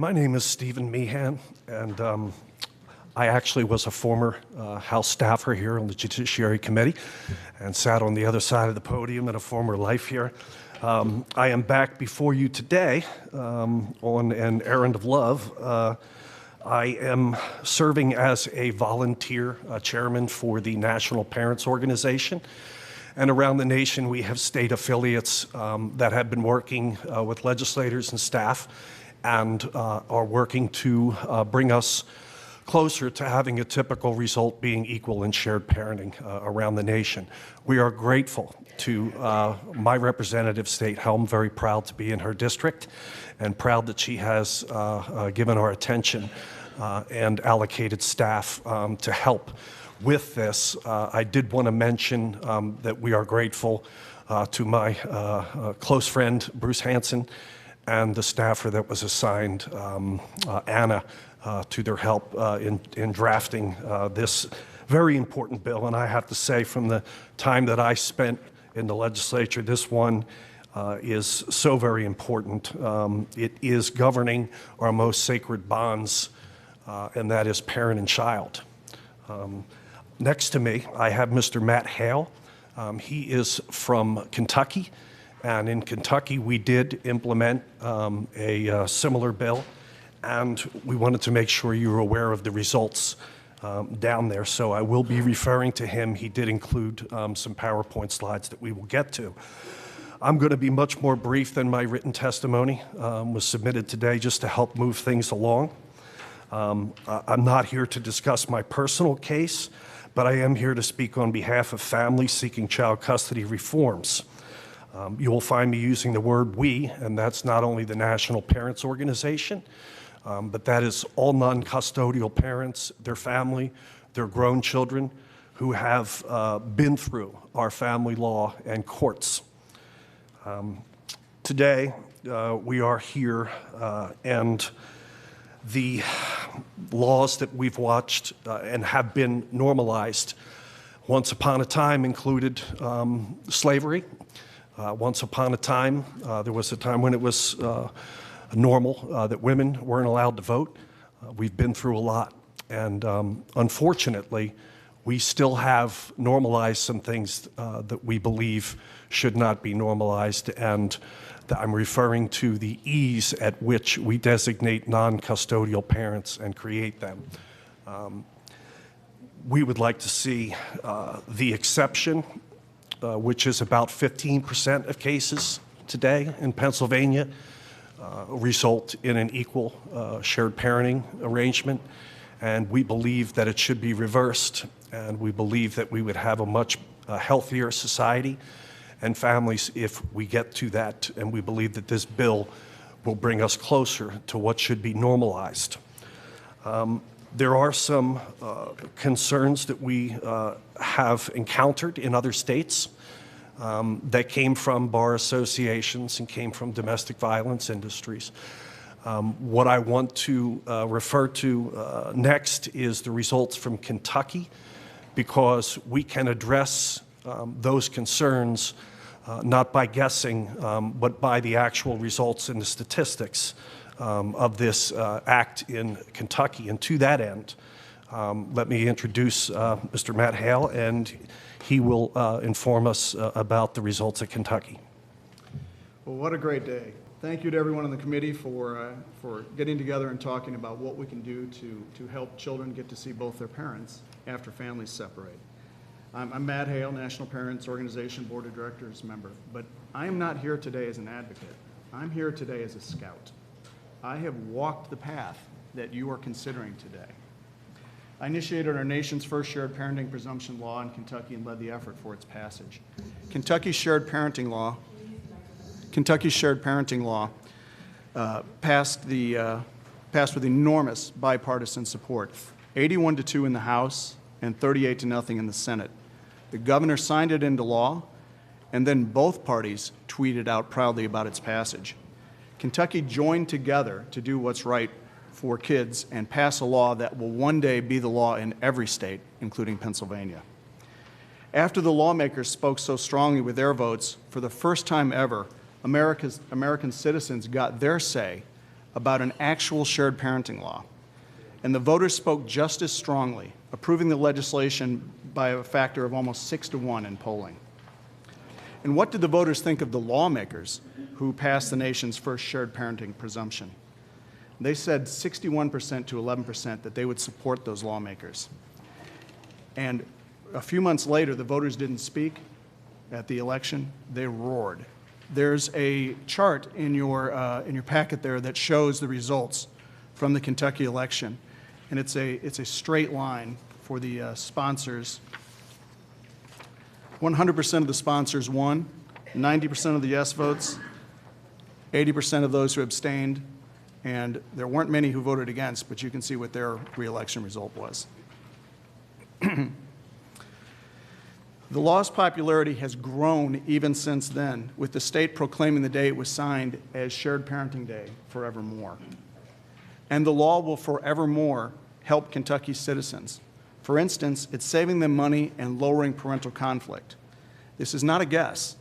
My name is Stephen Meehan, and I actually was a former House staffer here on the Judiciary Committee and sat on the other side of the podium in a former life here. I am back before you today on an errand of love. I am serving as a volunteer chairman for the National Parents Organization. And around the nation, we have state affiliates that have been working with legislators and staff and are working to bring us closer to having a typical result being equal and shared parenting around the nation. We are grateful to my representative, State Helm, very proud to be in her district and proud that she has given our attention and allocated staff to help with this. I did want to mention that we are grateful to my close friend, Bruce Hanson, and the staffer that was assigned, Anna, to their help in drafting this very important bill. And I have to say, from the time that I spent in the legislature, this one is so very important. It is governing our most sacred bonds, and that is parent and child. Next to me, I have Mr. Matt Hale. He is from Kentucky. And in Kentucky, we did implement a similar bill, and we wanted to make sure you were aware of the results down there. So I will be referring to him. He did include some PowerPoint slides that we will get to. I'm going to be much more brief than my written testimony was submitted today, just to help move things along. I'm not here to discuss my personal case, but I am here to speak on behalf of families seeking child custody reforms. You will find me using the word we, and that's not only the National Parents Organization, but that is all non-custodial parents, their family, their grown children who have been through our family law and courts. Today, we are here, and the laws that we've watched and have been normalized once upon a time included slavery. Once upon a time, there was a time when it was normal that women weren't allowed to vote. We've been through a lot, and unfortunately, we still have normalized some things that we believe should not be normalized, and I'm referring to the ease at which we designate non-custodial parents and create them. We would like to see the exception, which is about 15% of cases today in Pennsylvania, result in an equal shared parenting arrangement. And we believe that it should be reversed, and we believe that we would have a much healthier society and families if we get to that, and we believe that this bill will bring us closer to what should be normalized. There are some concerns that we have encountered in other states that came from bar associations and came from domestic violence industries. What I want to refer to next is the results from Kentucky, because we can address those concerns not by guessing, but by the actual results and the statistics of this act in Kentucky. And to that end, let me introduce Mr. Matt Hale, and he will inform us about the results at Kentucky. Well, what a great day. Thank you to everyone on the committee for getting together and talking about what we can do to help children get to see both their parents after families separate. I'm Matt Hale, National Parents Organization Board of Directors member, but I am not here today as an advocate. I'm here today as a scout. I have walked the path that you are considering today. I initiated our nation's first shared parenting presumption law in Kentucky and led the effort for its passage. Kentucky's shared parenting law passed with enormous bipartisan support, 81-2 in the House and 38-0 in the Senate. The governor signed it into law, and then both parties tweeted out proudly about its passage. Kentucky joined together to do what's right for kids and pass a law that will one day be the law in every state, including Pennsylvania. After the lawmakers spoke so strongly with their votes, for the first time ever, American citizens got their say about an actual shared parenting law. And the voters spoke just as strongly, approving the legislation by a factor of almost 6-1 in polling. And what did the voters think of the lawmakers who passed the nation's first shared parenting presumption? They said 61% to 11% that they would support those lawmakers. And a few months later, the voters didn't speak at the election, they roared. There's a chart in your packet there that shows the results from the Kentucky election. And it's a straight line for the sponsors. 100% of the sponsors won, 90% of the yes votes, 80% of those who abstained, and there weren't many who voted against, but you can see what their re-election result was. The law's popularity has grown even since then, with the state proclaiming the day it was signed as Shared Parenting Day forevermore. And the law will forevermore help Kentucky citizens. For instance, it's saving them money and lowering parental conflict. This is not a guess.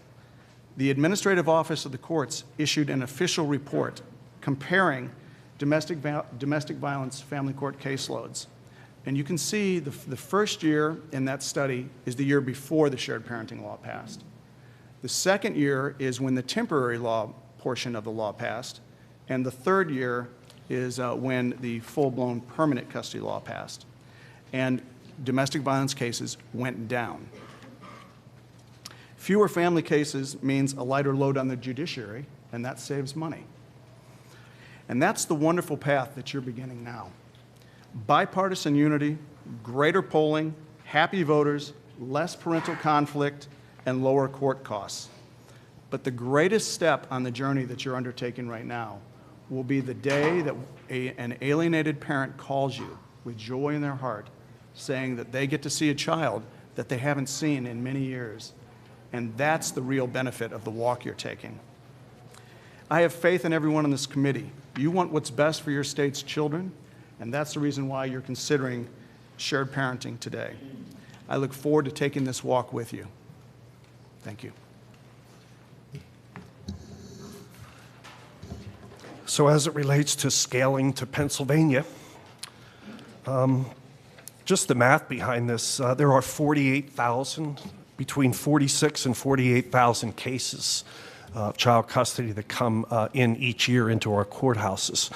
The Administrative Office of the Courts issued an official report comparing domestic violence family court caseloads. And you can see the first year in that study is the year before the shared parenting law passed. The second year is when the temporary law portion of the law passed. And the third year is when the full-blown permanent custody law passed. And domestic violence cases went down. Fewer family cases means a lighter load on the judiciary, and that saves money. And that's the wonderful path that you're beginning now. Bipartisan unity, greater polling, happy voters, less parental conflict, and lower court costs. But the greatest step on the journey that you're undertaking right now will be the day that an alienated parent calls you with joy in their heart, saying that they get to see a child that they haven't seen in many years. And that's the real benefit of the walk you're taking. I have faith in everyone on this committee. You want what's best for your state's children, and that's the reason why you're considering shared parenting today. I look forward to taking this walk with you. Thank you. So as it relates to scaling to Pennsylvania, just the math behind this, there are 48,000, between 46 and 48,000 cases of child custody that come in each year into our courthouses.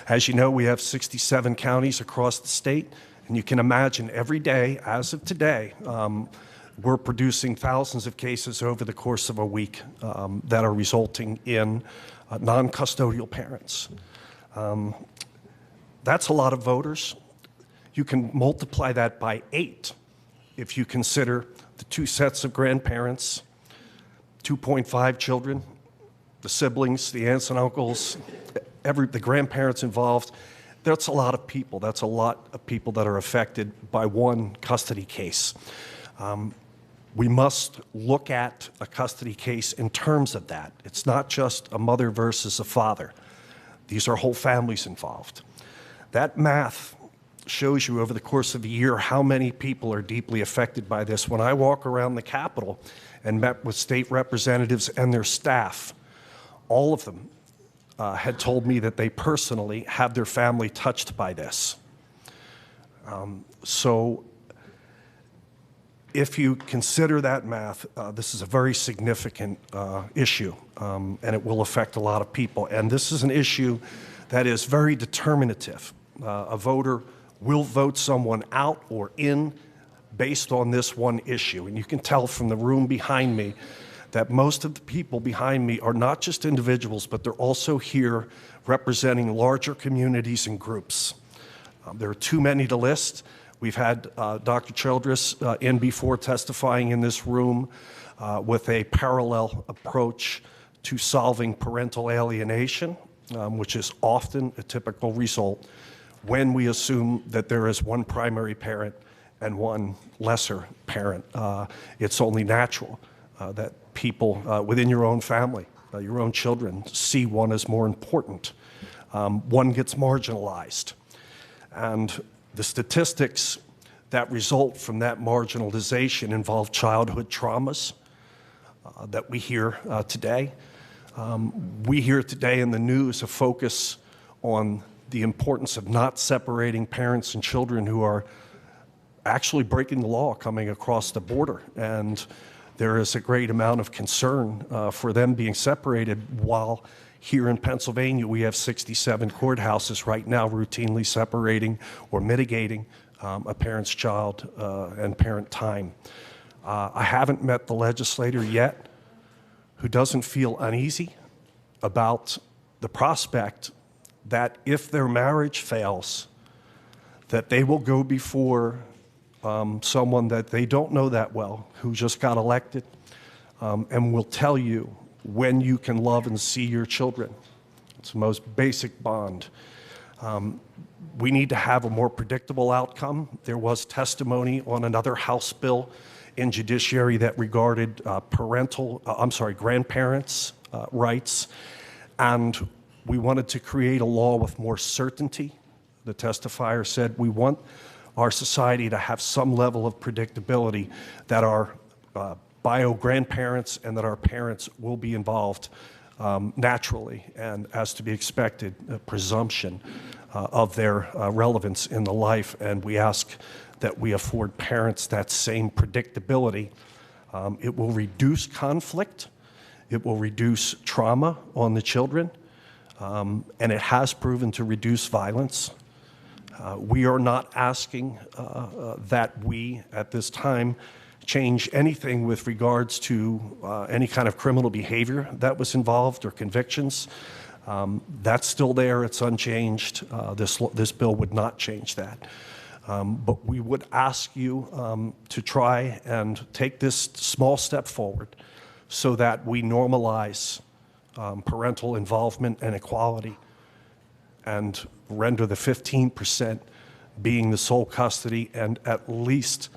As you know, we have 67 counties across the state, and you can imagine every day, as of today, we're producing thousands of cases over the course of a week that are resulting in non-custodial parents. That's a lot of voters. You can multiply that by 8 if you consider the 2 sets of grandparents, 2.5 children, the siblings, the aunts and uncles, the grandparents involved. That's a lot of people. That's a lot of people that are affected by one custody case. We must look at a custody case in terms of that. It's not just a mother versus a father. These are whole families involved. That math shows you over the course of a year how many people are deeply affected by this. When I walk around the Capitol and met with state representatives and their staff, all of them had told me that they personally have their family touched by this. So if you consider that math, this is a very significant issue, and it will affect a lot of people. And this is an issue that is very determinative. A voter will vote someone out or in based on this one issue. And you can tell from the room behind me that most of the people behind me are not just individuals, but they're also here representing larger communities and groups. There are too many to list. We've had Dr. Childress in before testifying in this room with a parallel approach to solving parental alienation, which is often a typical result when we assume that there is one primary parent and one lesser parent. It's only natural that people within your own family, your own children, see one as more important. One gets marginalized. And the statistics that result from that marginalization involve childhood traumas that we hear today. We hear today in the news a focus on the importance of not separating parents and children who are actually breaking the law coming across the border. And there is a great amount of concern for them being separated, while here in Pennsylvania we have 67 courthouses right now routinely separating or mitigating a parent's child and parent time. I haven't met the legislator yet who doesn't feel uneasy about the prospect that if their marriage fails, that they will go before someone that they don't know that well, who just got elected, and will tell you when you can love and see your children. It's the most basic bond. We need to have a more predictable outcome. There was testimony on another House bill in judiciary that regarded grandparents' rights, and we wanted to create a law with more certainty. The testifier said we want our society to have some level of predictability that our bio-grandparents and that our parents will be involved naturally and, as to be expected, a presumption of their relevance in the life. And we ask that we afford parents that same predictability. It will reduce conflict. It will reduce trauma on the children. And it has proven to reduce violence. We are not asking that we, at this time, change anything with regards to any kind of criminal behavior that was involved or convictions. That's still there. It's unchanged. This bill would not change that. But we would ask you to try and take this small step forward so that we normalize parental involvement and equality and render the 15% being the sole custody, and at least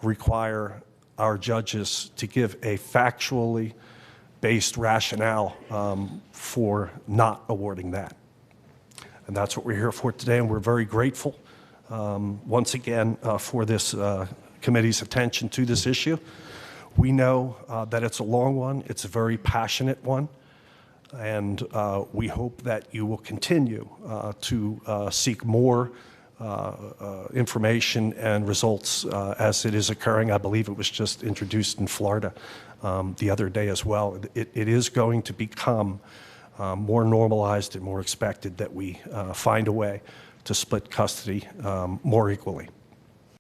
require our judges to give a factually based rationale for not awarding that. And that's what we're here for today, and we're very grateful once again for this committee's attention to this issue. We know that it's a long one, it's a very passionate one, and we hope that you will continue to seek more information and results as it is occurring. I believe it was just introduced in Florida the other day as well. It is going to become more normalized and more expected that we find a way to split custody more equally.